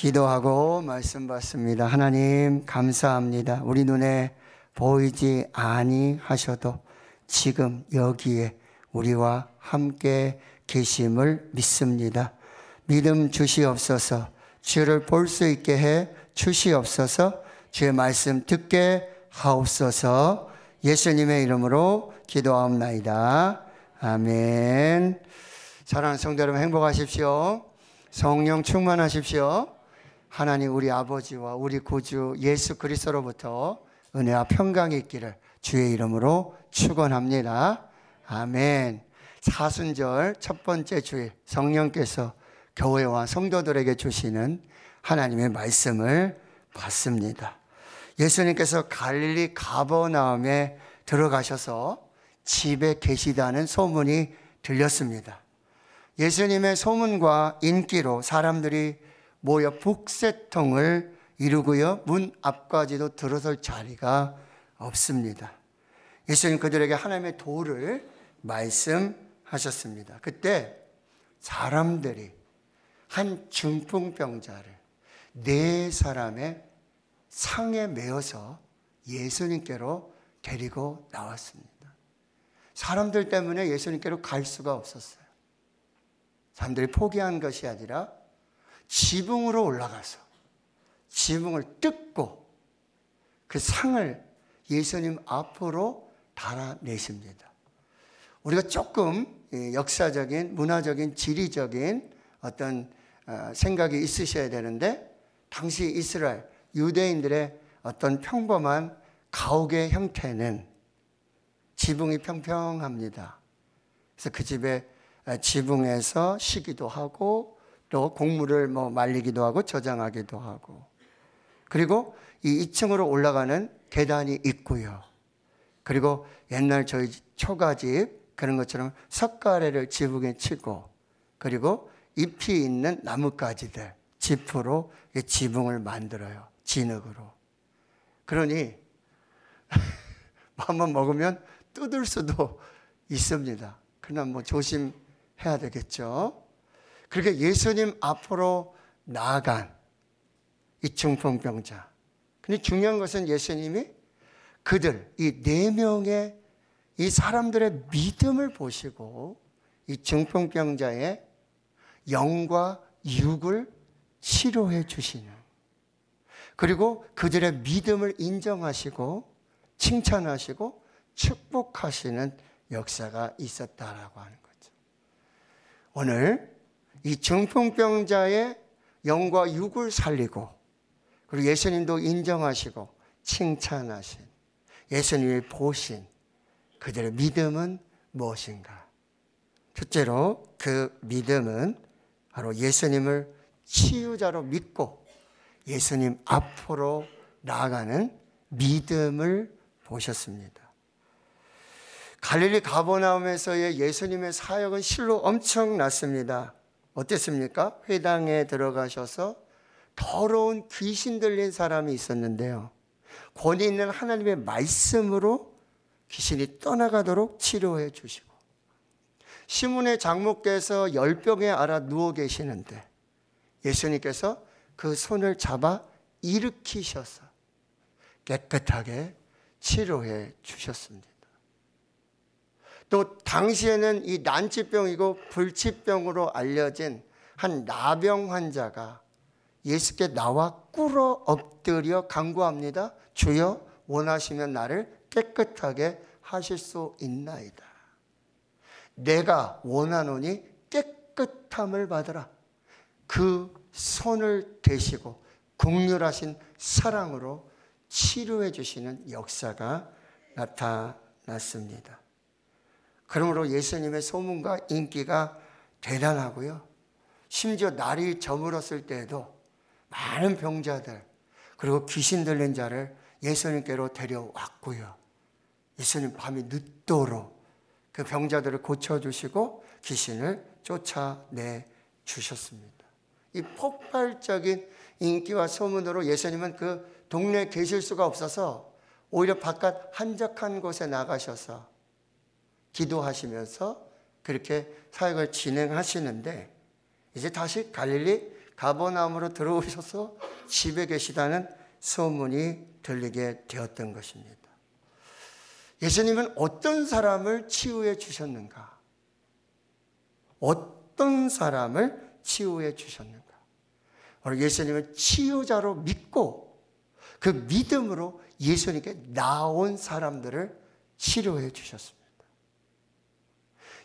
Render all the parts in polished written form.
기도하고 말씀 받습니다. 하나님 감사합니다. 우리 눈에 보이지 아니하셔도 지금 여기에 우리와 함께 계심을 믿습니다. 믿음 주시옵소서. 주를 볼 수 있게 해 주시옵소서. 주의 말씀 듣게 하옵소서. 예수님의 이름으로 기도하옵나이다. 아멘. 사랑하는 성도 여러분, 행복하십시오. 성령 충만하십시오. 하나님 우리 아버지와 우리 구주 예수 그리스도로부터 은혜와 평강이 있기를 주의 이름으로 축원합니다. 아멘. 사순절 첫 번째 주일, 성령께서 교회와 성도들에게 주시는 하나님의 말씀을 받습니다. 예수님께서 갈릴리 가버나움에 들어가셔서 집에 계시다는 소문이 들렸습니다. 예수님의 소문과 인기로 사람들이 모여 북새통을 이루고요, 문 앞까지도 들어설 자리가 없습니다. 예수님 그들에게 하나님의 도를 말씀하셨습니다. 그때 사람들이 한 중풍병자를 4사람의 상에 메어서 예수님께로 데리고 나왔습니다. 사람들 때문에 예수님께로 갈 수가 없었어요. 사람들이 포기한 것이 아니라 지붕으로 올라가서 지붕을 뜯고 그 상을 예수님 앞으로 달아내십니다. 우리가 조금 역사적인, 문화적인, 지리적인 어떤 생각이 있으셔야 되는데, 당시 이스라엘 유대인들의 어떤 평범한 가옥의 형태는 지붕이 평평합니다. 그래서 그 집에 지붕에서 쉬기도 하고 또 곡물을 말리기도 하고 저장하기도 하고, 그리고 이 2층으로 올라가는 계단이 있고요. 그리고 옛날 저희 초가집 그런 것처럼 석가래를 지붕에 치고, 그리고 잎이 있는 나뭇가지들 지프로 지붕을 만들어요. 진흙으로. 그러니 마음만 먹으면 뜯을 수도 있습니다. 그러나 조심해야 되겠죠. 그렇게 예수님 앞으로 나아간 이 중풍병자. 근데 중요한 것은 예수님이 그들, 이 4명의 이 사람들의 믿음을 보시고 이 중풍병자의 영과 육을 치료해 주시는, 그리고 그들의 믿음을 인정하시고 칭찬하시고 축복하시는 역사가 있었다라고 하는 거죠. 오늘 이 중풍병자의 영과 육을 살리고, 그리고 예수님도 인정하시고 칭찬하신 예수님이 보신 그들의 믿음은 무엇인가? 첫째로 그 믿음은 바로 예수님을 치유자로 믿고 예수님 앞으로 나아가는 믿음을 보셨습니다. 갈릴리 가버나움에서의 예수님의 사역은 실로 엄청났습니다. 어땠습니까? 회당에 들어가셔서 더러운 귀신 들린 사람이 있었는데요, 권위 있는 하나님의 말씀으로 귀신이 떠나가도록 치료해 주시고, 시몬의 장모께서 열병에 앓아 누워 계시는데 예수님께서 그 손을 잡아 일으키셔서 깨끗하게 치료해 주셨습니다. 또 당시에는 이 난치병이고 불치병으로 알려진 한 나병 환자가 예수께 나와 꿇어 엎드려 간구합니다. 주여, 원하시면 나를 깨끗하게 하실 수 있나이다. 내가 원하노니 깨끗함을 받으라. 그 손을 대시고 긍휼하신 사랑으로 치료해 주시는 역사가 나타났습니다. 그러므로 예수님의 소문과 인기가 대단하고요, 심지어 날이 저물었을 때에도 많은 병자들, 그리고 귀신 들린 자를 예수님께로 데려왔고요, 예수님 밤이 늦도록 그 병자들을 고쳐주시고 귀신을 쫓아내 주셨습니다. 이 폭발적인 인기와 소문으로 예수님은 그 동네에 계실 수가 없어서 오히려 바깥 한적한 곳에 나가셔서 기도하시면서 그렇게 사역을 진행하시는데, 이제 다시 갈릴리 가버나움으로 들어오셔서 집에 계시다는 소문이 들리게 되었던 것입니다. 예수님은 어떤 사람을 치유해 주셨는가? 어떤 사람을 치유해 주셨는가? 바로 예수님을 치유자로 믿고 그 믿음으로 예수님께 나온 사람들을 치료해 주셨습니다.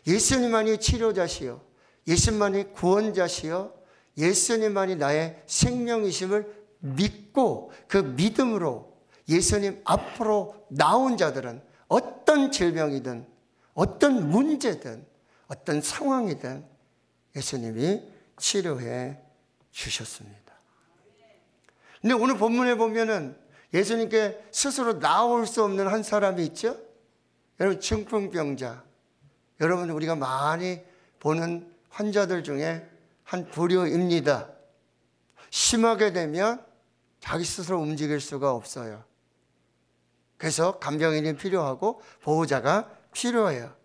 예수님만이 치료자시요, 예수님만이 구원자시요, 예수님만이 나의 생명이심을 믿고 그 믿음으로 예수님 앞으로 나온 자들은 어떤 질병이든 어떤 문제든 어떤 상황이든 예수님이 치료해 주셨습니다. 근데 오늘 본문에 보면은 예수님께 스스로 나올 수 없는 한 사람이 있죠? 여러분, 중풍병자. 여러분, 우리가 많이 보는 환자들 중에 한 부류입니다. 심하게 되면 자기 스스로 움직일 수가 없어요. 그래서 간병인이 필요하고 보호자가 필요해요.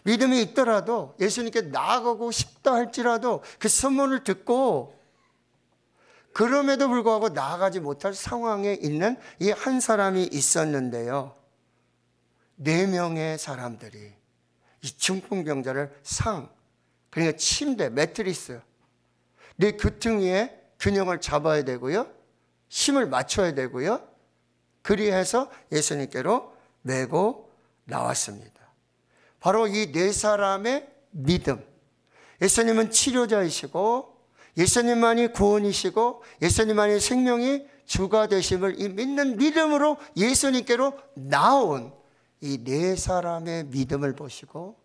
믿음이 있더라도 예수님께 나아가고 싶다 할지라도 그 소문을 듣고 그럼에도 불구하고 나아가지 못할 상황에 있는 이 한 사람이 있었는데요. 4명의 사람들이 이 중풍병자를 그러니까 침대, 매트리스, 내 귀퉁 위에 균형을 잡아야 되고요. 힘을 맞춰야 되고요. 그리해서 예수님께로 메고 나왔습니다. 바로 이 4사람의 믿음. 예수님은 치료자이시고 예수님만이 구원이시고 예수님만이 생명이 주가 되심을 이 믿는 믿음으로 예수님께로 나온 이 4사람의 믿음을 보시고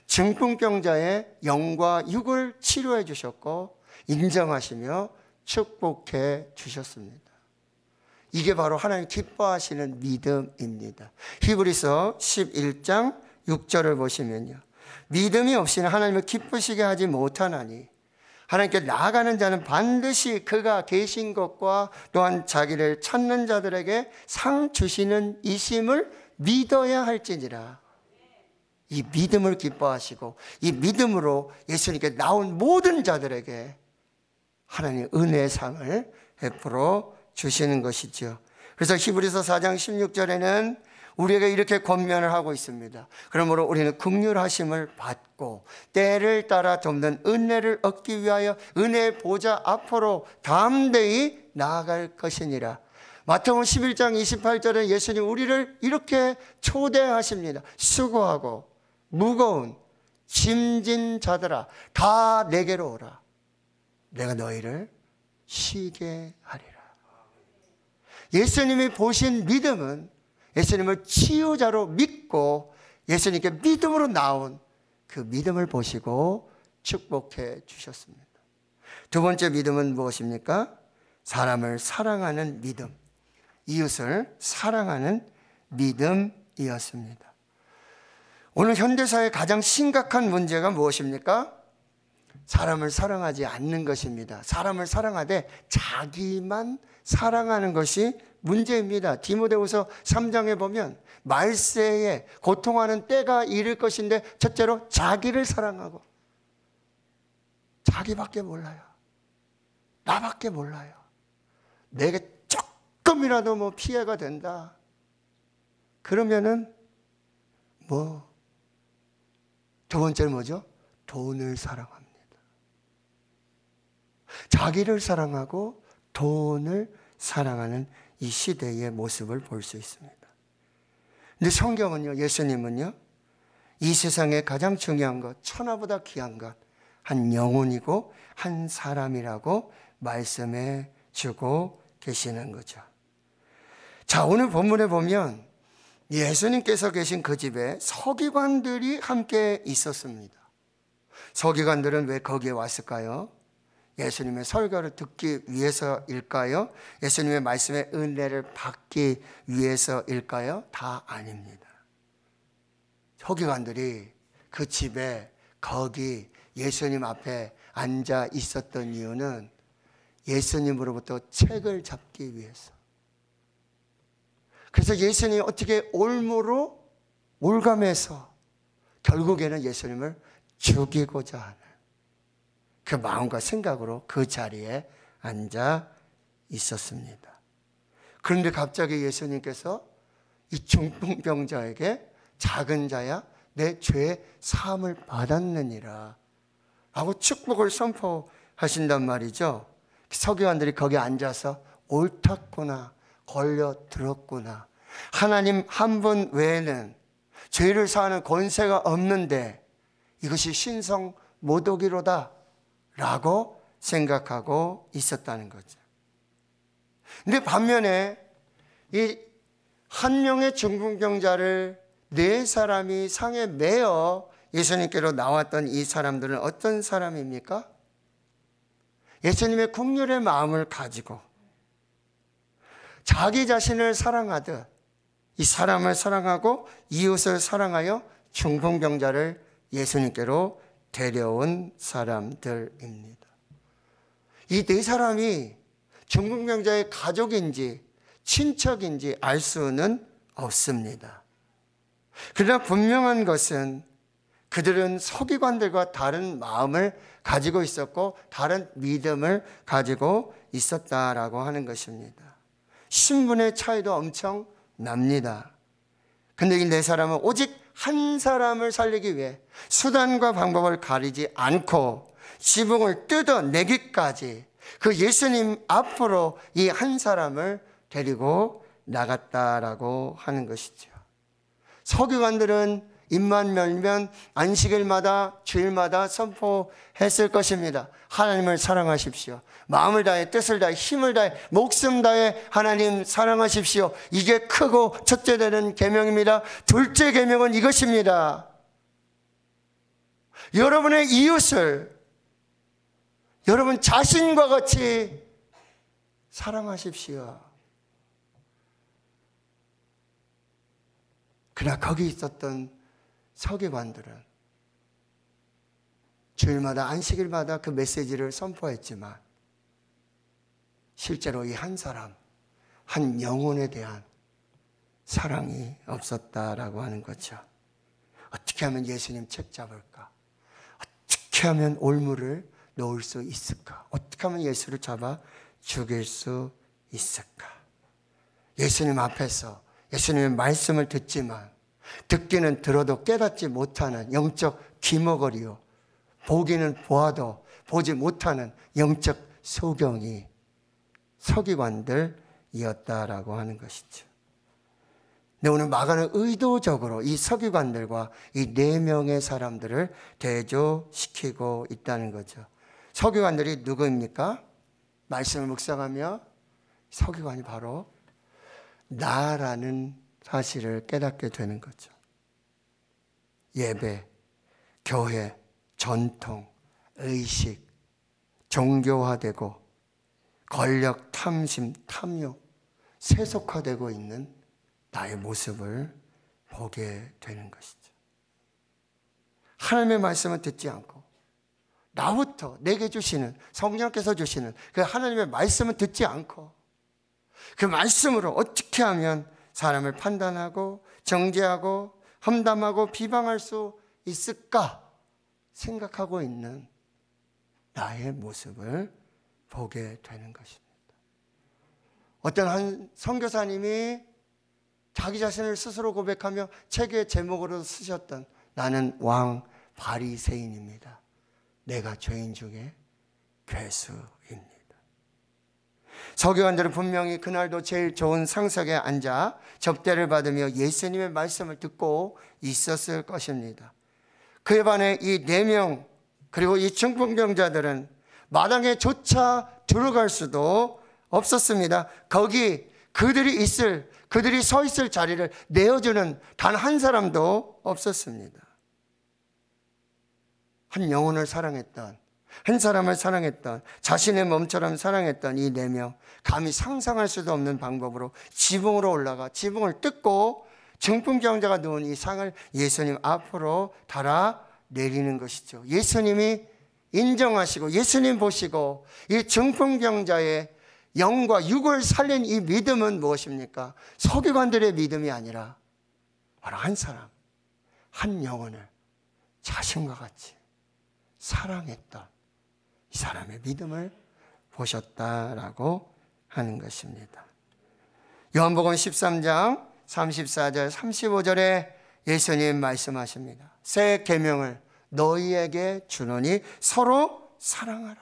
중풍병자의 영과 육을 치료해 주셨고 인정하시며 축복해 주셨습니다. 이게 바로 하나님 기뻐하시는 믿음입니다. 히브리서 11장 6절을 보시면요. 믿음이 없이는 하나님을 기쁘시게 하지 못하나니 하나님께 나아가는 자는 반드시 그가 계신 것과 또한 자기를 찾는 자들에게 상 주시는 이심을 믿어야 할지니라. 이 믿음을 기뻐하시고 이 믿음으로 예수님께 나온 모든 자들에게 하나님 은혜의 상을 베풀어 주시는 것이죠. 그래서 히브리서 4장 16절에는 우리에게 이렇게 권면을 하고 있습니다. 그러므로 우리는 긍휼하심을 받고 때를 따라 돕는 은혜를 얻기 위하여 은혜의 보좌 앞으로 담대히 나아갈 것이니라. 마태복음 11장 28절에 예수님 우리를 이렇게 초대하십니다. 수고하고 무거운 짐진 자들아 다 내게로 오라. 내가 너희를 쉬게 하리라. 예수님이 보신 믿음은 예수님을 치유자로 믿고 예수님께 믿음으로 나온 그 믿음을 보시고 축복해 주셨습니다. 두 번째 믿음은 무엇입니까? 사람을 사랑하는 믿음, 이웃을 사랑하는 믿음이었습니다. 오늘 현대사의 가장 심각한 문제가 무엇입니까? 사람을 사랑하지 않는 것입니다. 사람을 사랑하되 자기만 사랑하는 것이 문제입니다. 디모데후서 3장에 보면 말세에 고통하는 때가 이를 것인데 첫째로 자기를 사랑하고 자기밖에 몰라요. 나밖에 몰라요. 내게 조금이라도 뭐 피해가 된다. 그러면은 두 번째는 뭐죠? 돈을 사랑합니다. 자기를 사랑하고 돈을 사랑하는 이 시대의 모습을 볼 수 있습니다. 근데 성경은요, 예수님은요, 이 세상에 가장 중요한 것, 천하보다 귀한 것, 한 영혼이고 한 사람이라고 말씀해 주고 계시는 거죠. 자, 오늘 본문에 보면 예수님께서 계신 그 집에 서기관들이 함께 있었습니다. 서기관들은 왜 거기에 왔을까요? 예수님의 설교를 듣기 위해서일까요? 예수님의 말씀의 은혜를 받기 위해서일까요? 다 아닙니다. 서기관들이 그 집에 거기 예수님 앞에 앉아 있었던 이유는 예수님으로부터 책을 잡기 위해서. 그래서 예수님이 어떻게 올무로 올감해서 결국에는 예수님을 죽이고자 하는 그 마음과 생각으로 그 자리에 앉아 있었습니다. 그런데 갑자기 예수님께서 이 중풍병자에게 작은 자야 내 죄 사함을 받았느니라 라고 축복을 선포하신단 말이죠. 서기관들이 거기 앉아서 옳았구나, 걸려들었구나, 하나님 한 분 외에는 죄를 사하는 권세가 없는데 이것이 신성 모독이로다 라고 생각하고 있었다는 거죠. 근데 반면에 이 한 명의 중풍병자를 네 사람이 상에 매어 예수님께로 나왔던 이 사람들은 어떤 사람입니까? 예수님의 긍휼의 마음을 가지고 자기 자신을 사랑하듯 이 사람을 사랑하고 이웃을 사랑하여 중풍병자를 예수님께로 데려온 사람들입니다. 이 네 사람이 중풍병자의 가족인지 친척인지 알 수는 없습니다. 그러나 분명한 것은 그들은 서기관들과 다른 마음을 가지고 있었고 다른 믿음을 가지고 있었다라고 하는 것입니다. 신분의 차이도 엄청 납니다. 근데 이 네 사람은 오직 한 사람을 살리기 위해 수단과 방법을 가리지 않고 지붕을 뜯어내기까지 그 예수님 앞으로 이 한 사람을 데리고 나갔다라고 하는 것이죠. 서기관들은 입만 열면 안식일마다 주일마다 선포했을 것입니다. 하나님을 사랑하십시오. 마음을 다해 뜻을 다해 힘을 다해 목숨 다해 하나님 사랑하십시오. 이게 크고 첫째 되는 계명입니다. 둘째 계명은 이것입니다. 여러분의 이웃을 여러분 자신과 같이 사랑하십시오. 그러나 거기 있었던 서기관들은 주일마다 안식일마다 그 메시지를 선포했지만 실제로 이 한 사람, 한 영혼에 대한 사랑이 없었다라고 하는 거죠. 어떻게 하면 예수님 책 잡을까? 어떻게 하면 올무를 놓을 수 있을까? 어떻게 하면 예수를 잡아 죽일 수 있을까? 예수님 앞에서 예수님의 말씀을 듣지만 듣기는 들어도 깨닫지 못하는 영적 귀머거리요, 보기는 보아도 보지 못하는 영적 소경이 서기관들이었다라고 하는 것이죠. 근데 오늘 마가는 의도적으로 이 서기관들과 이 네 명의 사람들을 대조시키고 있다는 거죠. 서기관들이 누구입니까? 말씀을 묵상하며 서기관이 바로 나라는 사실을 깨닫게 되는 거죠. 예배, 교회, 전통, 의식, 종교화되고 권력, 탐심, 탐욕, 세속화되고 있는 나의 모습을 보게 되는 것이죠. 하나님의 말씀을 듣지 않고 나부터 내게 주시는 성령께서 주시는 그 하나님의 말씀을 듣지 않고 그 말씀으로 어떻게 하면 사람을 판단하고 정죄하고 험담하고 비방할 수 있을까 생각하고 있는 나의 모습을 보게 되는 것입니다. 어떤 한 선교사님이 자기 자신을 스스로 고백하며 책의 제목으로 쓰셨던 나는 왕 바리새인입니다. 내가 죄인 중에 괴수입니다. 서기관들은 분명히 그날도 제일 좋은 상석에 앉아 접대를 받으며 예수님의 말씀을 듣고 있었을 것입니다. 그에 반해 이 4명 그리고 이 중풍병자들은 마당에 조차 들어갈 수도 없었습니다. 거기 그들이 서 있을 자리를 내어주는 단 한 사람도 없었습니다. 한 영혼을 사랑했던, 한 사람을 사랑했던, 자신의 몸처럼 사랑했던 이 4명, 감히 상상할 수도 없는 방법으로 지붕으로 올라가 지붕을 뜯고 중풍병자가 누운 이 상을 예수님 앞으로 달아 내리는 것이죠. 예수님이 인정하시고 예수님 보시고 이 중풍병자의 영과 육을 살린 이 믿음은 무엇입니까? 서기관들의 믿음이 아니라 바로 한 사람, 한 영혼을 자신과 같이 사랑했던 이 사람의 믿음을 보셨다라고 하는 것입니다. 요한복음 13장 34절 35절에 예수님 말씀하십니다. 새 계명을 너희에게 주노니 서로 사랑하라.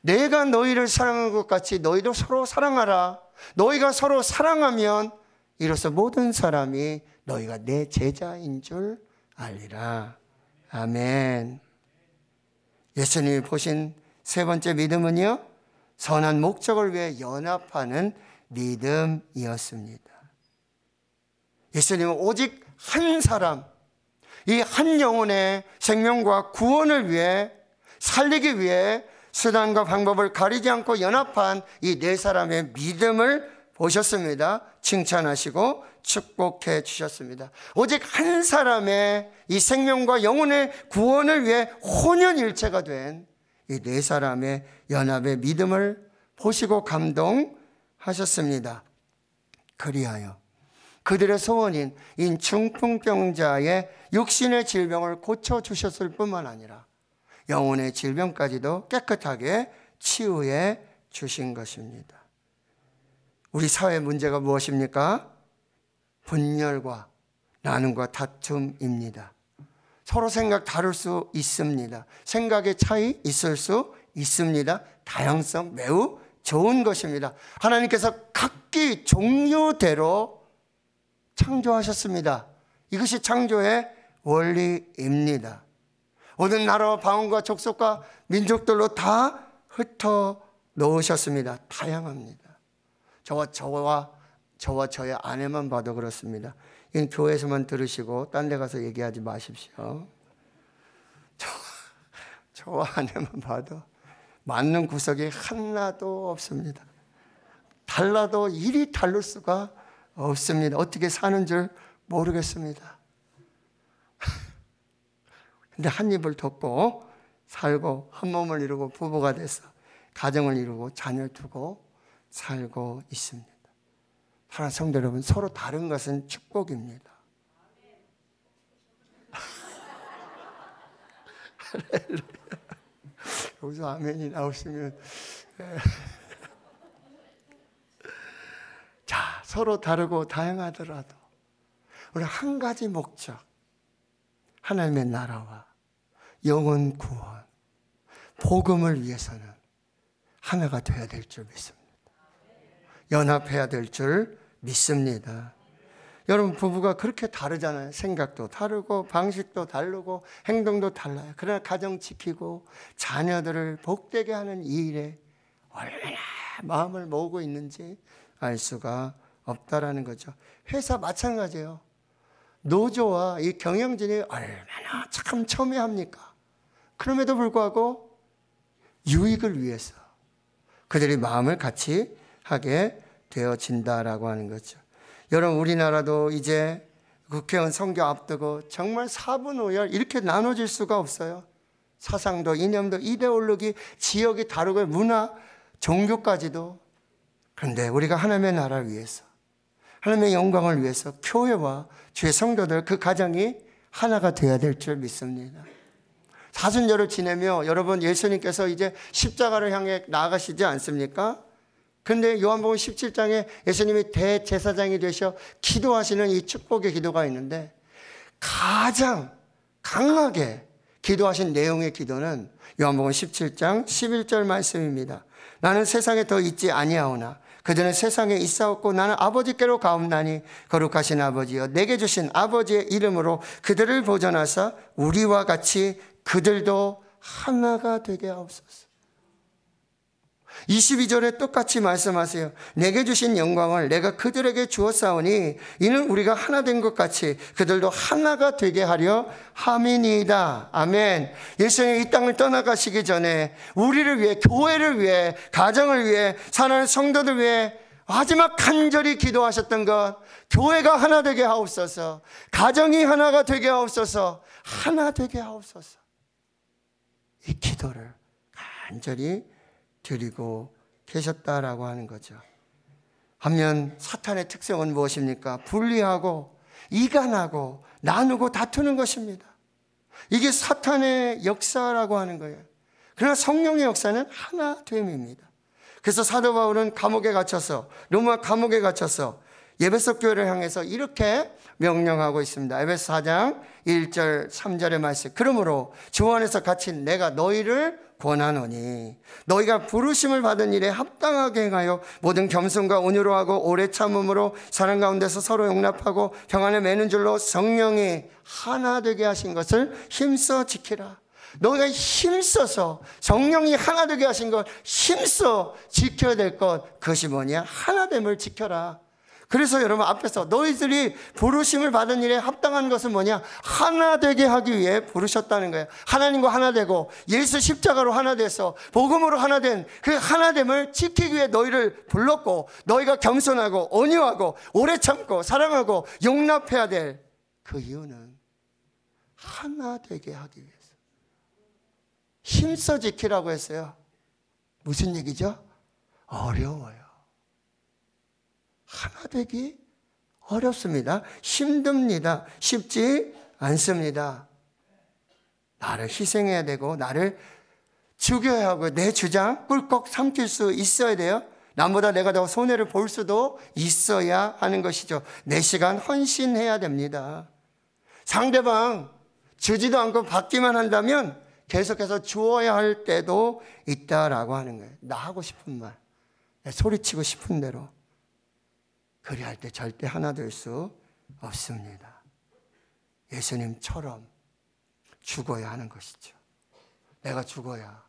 내가 너희를 사랑한 것 같이 너희도 서로 사랑하라. 너희가 서로 사랑하면 이로써 모든 사람이 너희가 내 제자인 줄 알리라. 아멘. 예수님이 보신 세 번째 믿음은요, 선한 목적을 위해 연합하는 믿음이었습니다. 예수님은 오직 한 사람, 이 한 영혼의 생명과 구원을 위해, 살리기 위해 수단과 방법을 가리지 않고 연합한 이 네 사람의 믿음을 보셨습니다. 칭찬하시고 축복해 주셨습니다. 오직 한 사람의 이 생명과 영혼의 구원을 위해 혼연일체가 된 이 네 사람의 연합의 믿음을 보시고 감동하셨습니다. 그리하여 그들의 소원인 중풍병자의 육신의 질병을 고쳐주셨을 뿐만 아니라 영혼의 질병까지도 깨끗하게 치유해 주신 것입니다. 우리 사회 문제가 무엇입니까? 분열과 나눔과 다툼입니다. 서로 생각 다를 수 있습니다. 생각의 차이 있을 수 있습니다. 다양성 매우 좋은 것입니다. 하나님께서 각기 종류대로 창조하셨습니다. 이것이 창조의 원리입니다. 모든 나라와 방언과 족속과 민족들로 다 흩어 놓으셨습니다. 다양합니다. 저와 저의 아내만 봐도 그렇습니다. 이건 교회에서만 들으시고 딴 데 가서 얘기하지 마십시오. 저와 아내만 봐도 맞는 구석이 하나도 없습니다. 달라도 일이 다를 수가 없습니다. 어떻게 사는 줄 모르겠습니다. 근데 한 입을 덮고 살고 한 몸을 이루고 부부가 돼서 가정을 이루고 자녀를 두고 살고 있습니다. 사랑하는 성도 여러분, 서로 다른 것은 축복입니다. 여기서 아멘이 나오시면 자, 서로 다르고 다양하더라도 우리 한 가지 목적, 하나님의 나라와 영혼 구원, 복음을 위해서는 하나가 되어야 될 줄 믿습니다. 연합해야 될 줄 믿습니다. 여러분, 부부가 그렇게 다르잖아요. 생각도 다르고 방식도 다르고 행동도 달라요. 그러나 가정 지키고 자녀들을 복되게 하는 이 일에 얼마나 마음을 모으고 있는지 알 수가 없다라는 거죠. 회사 마찬가지예요. 노조와 이 경영진이 얼마나 참 첨예합니까? 그럼에도 불구하고 유익을 위해서 그들이 마음을 같이 하게 되어진다라고 하는 거죠. 여러분, 우리나라도 이제 국회의원 선거 앞두고 정말 사분오열 이렇게 나눠질 수가 없어요. 사상도 이념도 이데올로기 지역이 다르고 문화 종교까지도. 그런데 우리가 하나님의 나라를 위해서, 하나님의 영광을 위해서 교회와 주의 성도들 그 가정이 하나가 되어야 될 줄 믿습니다. 사순절을 지내며 여러분, 예수님께서 이제 십자가를 향해 나아가시지 않습니까? 그런데 요한복음 17장에 예수님이 대제사장이 되셔 기도하시는 이 축복의 기도가 있는데 가장 강하게 기도하신 내용의 기도는 요한복음 17장 11절 말씀입니다. 나는 세상에 더 있지 아니하오나 그들은 세상에 있사옵고 나는 아버지께로 가옵나니 거룩하신 아버지여 내게 주신 아버지의 이름으로 그들을 보존하사 우리와 같이 그들도 하나가 되게 하옵소서. 22절에 똑같이 말씀하세요. 내게 주신 영광을 내가 그들에게 주었사오니 이는 우리가 하나 된 것 같이 그들도 하나가 되게 하려 함이니이다. 아멘. 예수님이 이 땅을 떠나가시기 전에 우리를 위해, 교회를 위해, 가정을 위해, 사랑하는 성도들 위해 마지막 간절히 기도하셨던 것, 교회가 하나 되게 하옵소서, 가정이 하나가 되게 하옵소서, 하나 되게 하옵소서. 이 기도를 간절히 드리고 계셨다라고 하는 거죠. 반면 사탄의 특성은 무엇입니까? 분리하고 이간하고 나누고 다투는 것입니다. 이게 사탄의 역사라고 하는 거예요. 그러나 성령의 역사는 하나됨입니다. 그래서 사도 바울은 감옥에 갇혀서, 로마 감옥에 갇혀서 에베소 교회를 향해서 이렇게 명령하고 있습니다. 에베소 4장 1절 3절의 말씀. 그러므로 주 안에서 갇힌 내가 너희를 권하노니 너희가 부르심을 받은 일에 합당하게 행하여 모든 겸손과 온유로 하고 오래 참음으로 사랑 가운데서 서로 용납하고 평안에 매는 줄로 성령이 하나 되게 하신 것을 힘써 지키라. 너희가 힘써서 성령이 하나 되게 하신 것 힘써 지켜야 될 것, 그것이 뭐냐? 하나됨을 지켜라. 그래서 여러분 앞에서 너희들이 부르심을 받은 일에 합당한 것은 뭐냐? 하나 되게 하기 위해 부르셨다는 거예요. 하나님과 하나 되고 예수 십자가로 하나 돼서 복음으로 하나 된 그 하나됨을 지키기 위해 너희를 불렀고, 너희가 겸손하고 온유하고 오래 참고 사랑하고 용납해야 될 그 이유는 하나 되게 하기 위해서 힘써 지키라고 했어요. 무슨 얘기죠? 어려워요. 하나 되기 어렵습니다. 힘듭니다. 쉽지 않습니다. 나를 희생해야 되고 나를 죽여야 하고 내 주장 꿀꺽 삼킬 수 있어야 돼요. 남보다 내가 더 손해를 볼 수도 있어야 하는 것이죠. 내 시간 헌신해야 됩니다. 상대방 주지도 않고 받기만 한다면 계속해서 주어야 할 때도 있다라고 하는 거예요. 나 하고 싶은 말, 소리치고 싶은 대로. 그래야 할 때 절대 하나 될 수 없습니다. 예수님처럼 죽어야 하는 것이죠. 내가 죽어야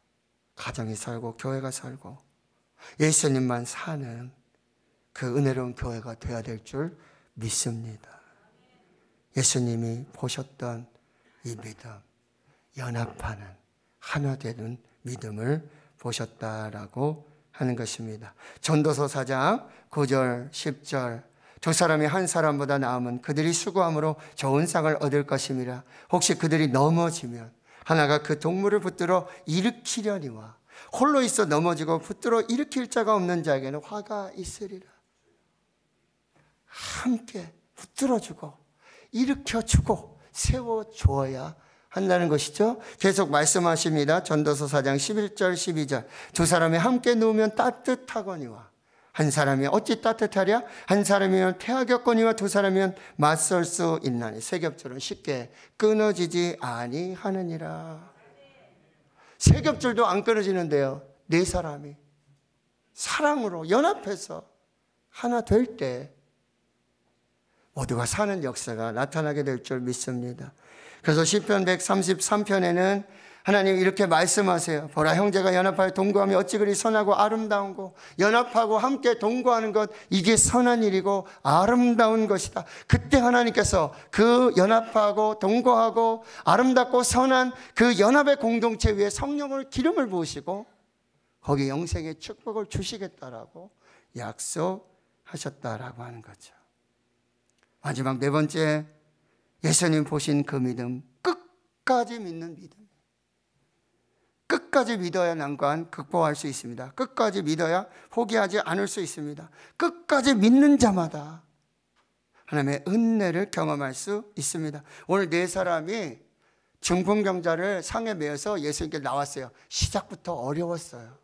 가정이 살고 교회가 살고 예수님만 사는 그 은혜로운 교회가 되어야 될 줄 믿습니다. 예수님이 보셨던 이 믿음, 연합하는 하나 되는 믿음을 보셨다라고 하는 것입니다. 전도서 4장 9절 10절 두 사람이 한 사람보다 나으면 그들이 수고함으로 좋은 상을 얻을 것임이라. 혹시 그들이 넘어지면 하나가 그 동물을 붙들어 일으키려니와 홀로 있어 넘어지고 붙들어 일으킬 자가 없는 자에게는 화가 있으리라. 함께 붙들어주고 일으켜주고 세워주어야 한다는 것이죠. 계속 말씀하십니다. 전도서 4장 11절 12절 두 사람이 함께 누우면 따뜻하거니와 한 사람이 어찌 따뜻하랴? 한 사람이면 태하겠거니와 두 사람이면 맞설 수 있나니 세 겹줄은 쉽게 끊어지지 아니하느니라. 세 겹줄도 안 끊어지는데요, 네 사람이 사랑으로 연합해서 하나 될 때 모두가 사는 역사가 나타나게 될 줄 믿습니다. 그래서 시편 133편에는 하나님 이렇게 말씀하세요. 보라, 형제가 연합하여 동거하며 어찌 그리 선하고 아름다운고. 연합하고 함께 동거하는 것, 이게 선한 일이고 아름다운 것이다. 그때 하나님께서 그 연합하고 동거하고 아름답고 선한 그 연합의 공동체 위에 성령을 기름을 부으시고 거기 영생의 축복을 주시겠다라고 약속하셨다라고 하는 거죠. 마지막 네 번째, 예수님 보신 그 믿음, 끝까지 믿는 믿음. 끝까지 믿어야 난관 극복할 수 있습니다. 끝까지 믿어야 포기하지 않을 수 있습니다. 끝까지 믿는 자마다 하나님의 은혜를 경험할 수 있습니다. 오늘 네 사람이 중풍병자를 상에 메어서 예수님께 나왔어요. 시작부터 어려웠어요.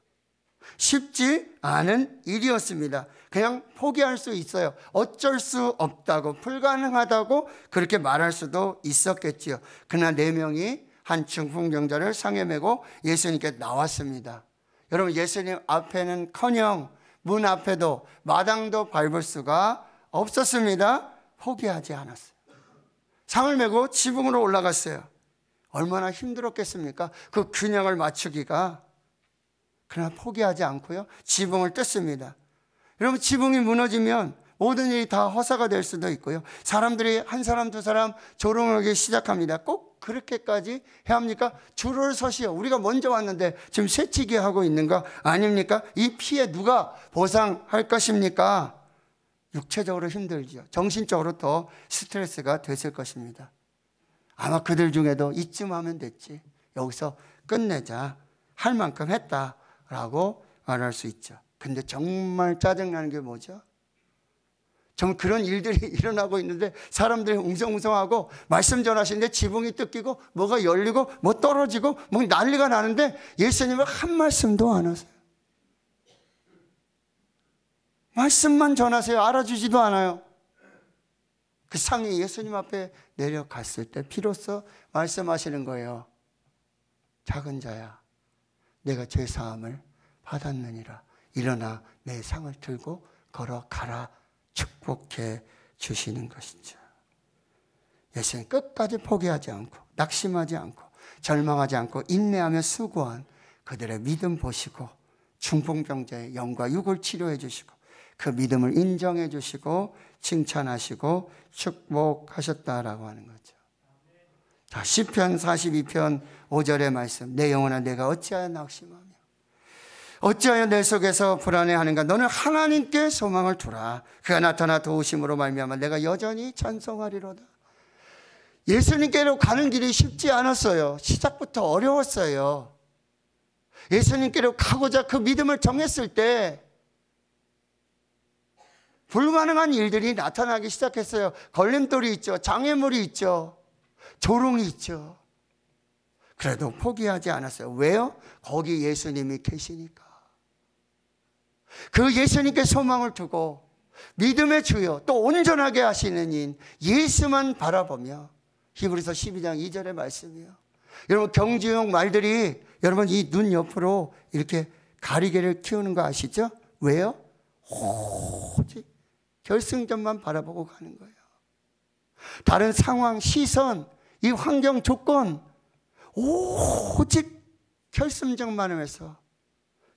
쉽지 않은 일이었습니다. 그냥 포기할 수 있어요. 어쩔 수 없다고, 불가능하다고 그렇게 말할 수도 있었겠지요. 그러나 네 명이 한 중풍병자를 상에 메고 예수님께 나왔습니다. 여러분, 예수님 앞에는 커녕 문 앞에도 마당도 밟을 수가 없었습니다. 포기하지 않았어요. 상을 메고 지붕으로 올라갔어요. 얼마나 힘들었겠습니까? 그 균형을 맞추기가. 그러나 포기하지 않고요, 지붕을 뜯습니다. 여러분, 지붕이 무너지면 모든 일이 다 허사가 될 수도 있고요, 사람들이 한 사람 두 사람 조롱하기 시작합니다. 꼭 그렇게까지 해야 합니까? 줄을 서시오. 우리가 먼저 왔는데 지금 새치기 하고 있는 거 아닙니까? 이 피해 누가 보상할 것입니까? 육체적으로 힘들죠. 정신적으로 더 스트레스가 됐을 것입니다. 아마 그들 중에도 이쯤 하면 됐지, 여기서 끝내자, 할 만큼 했다라고 말할 수 있죠. 근데 정말 짜증나는 게 뭐죠? 좀 그런 일들이 일어나고 있는데 사람들이 웅성웅성하고 말씀 전하시는데 지붕이 뜯기고 뭐가 열리고 뭐 떨어지고 뭐 난리가 나는데 예수님은 한 말씀도 안 하세요. 말씀만 전하세요. 알아주지도 않아요. 그 상이 예수님 앞에 내려갔을 때 비로소 말씀하시는 거예요. 작은 자야, 내가 죄사함을 받았느니라. 일어나 내 상을 들고 걸어가라. 축복해 주시는 것이죠. 예수님 끝까지 포기하지 않고 낙심하지 않고 절망하지 않고 인내하며 수고한 그들의 믿음 보시고 중풍병자의 영과 육을 치료해 주시고 그 믿음을 인정해 주시고 칭찬하시고 축복하셨다라고 하는 거죠. 자, 시편 42편 5절의 말씀. 내 영혼아 내가 어찌하여 낙심하며 어찌하여 내 속에서 불안해하는가. 너는 하나님께 소망을 두라. 그가 나타나 도우심으로 말미암아 내가 여전히 찬송하리로다. 예수님께로 가는 길이 쉽지 않았어요. 시작부터 어려웠어요. 예수님께로 가고자 그 믿음을 정했을 때 불가능한 일들이 나타나기 시작했어요. 걸림돌이 있죠. 장애물이 있죠. 조롱이 있죠. 그래도 포기하지 않았어요. 왜요? 거기 예수님이 계시니까. 그 예수님께 소망을 두고 믿음의 주여 또 온전하게 하시는 인 예수만 바라보며 히브리서 12장 2절의 말씀이에요. 여러분 경주용 말들이 여러분 이 눈 옆으로 이렇게 가리개를 키우는 거 아시죠? 왜요? 오직 결승점만 바라보고 가는 거예요. 다른 상황, 시선, 이 환경 조건 오직 결승점만 해서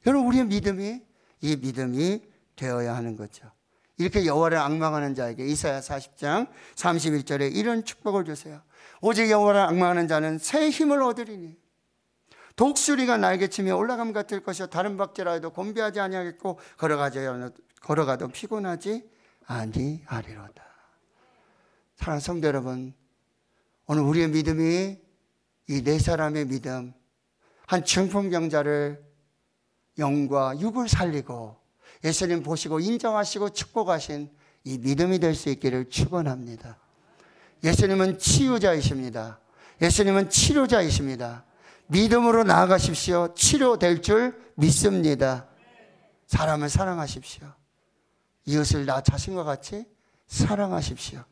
여러분 우리의 믿음이 이 믿음이 되어야 하는 거죠. 이렇게 여호와를 앙망하는 자에게 이사야 40장 31절에 이런 축복을 주세요. 오직 여호와를 앙망하는 자는 새 힘을 얻으리니 독수리가 날개치며 올라감 같을 것이요 다른 박제라 해도 곤비하지 아니하겠고 걸어가도 피곤하지 아니하리로다. 사랑하는 성도 여러분, 오늘 우리의 믿음이 이 네 사람의 믿음, 한 중풍병자를 영과 육을 살리고 예수님 보시고 인정하시고 축복하신 이 믿음이 될 수 있기를 축원합니다. 예수님은 치유자이십니다. 예수님은 치료자이십니다. 믿음으로 나아가십시오. 치료될 줄 믿습니다. 사람을 사랑하십시오. 이웃을 나 자신과 같이 사랑하십시오.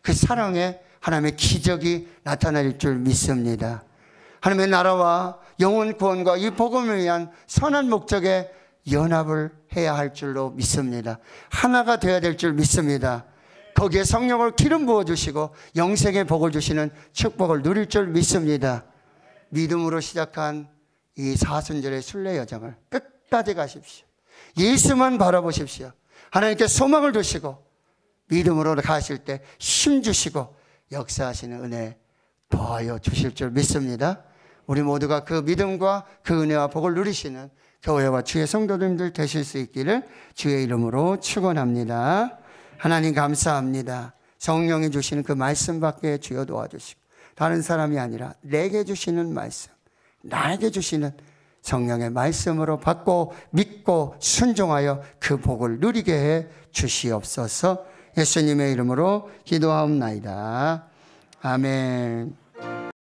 그 사랑에 하나님의 기적이 나타날 줄 믿습니다. 하나님의 나라와 영혼 구원과 이 복음을 위한 선한 목적에 연합을 해야 할 줄로 믿습니다. 하나가 되어야 될 줄 믿습니다. 거기에 성령을 기름 부어주시고 영생의 복을 주시는 축복을 누릴 줄 믿습니다. 믿음으로 시작한 이 사순절의 순례 여정을 끝까지 가십시오. 예수만 바라보십시오. 하나님께 소망을 두시고 믿음으로 가실 때 힘 주시고 역사하시는 은혜 더하여 주실 줄 믿습니다. 우리 모두가 그 믿음과 그 은혜와 복을 누리시는 교회와 주의 성도님들 되실 수 있기를 주의 이름으로 축원합니다. 하나님 감사합니다. 성령이 주시는 그 말씀 밖에 주여 도와주시고 다른 사람이 아니라 내게 주시는 말씀, 나에게 주시는 성령의 말씀으로 받고 믿고 순종하여 그 복을 누리게 해 주시옵소서. 예수님의 이름으로 기도하옵나이다. 아멘.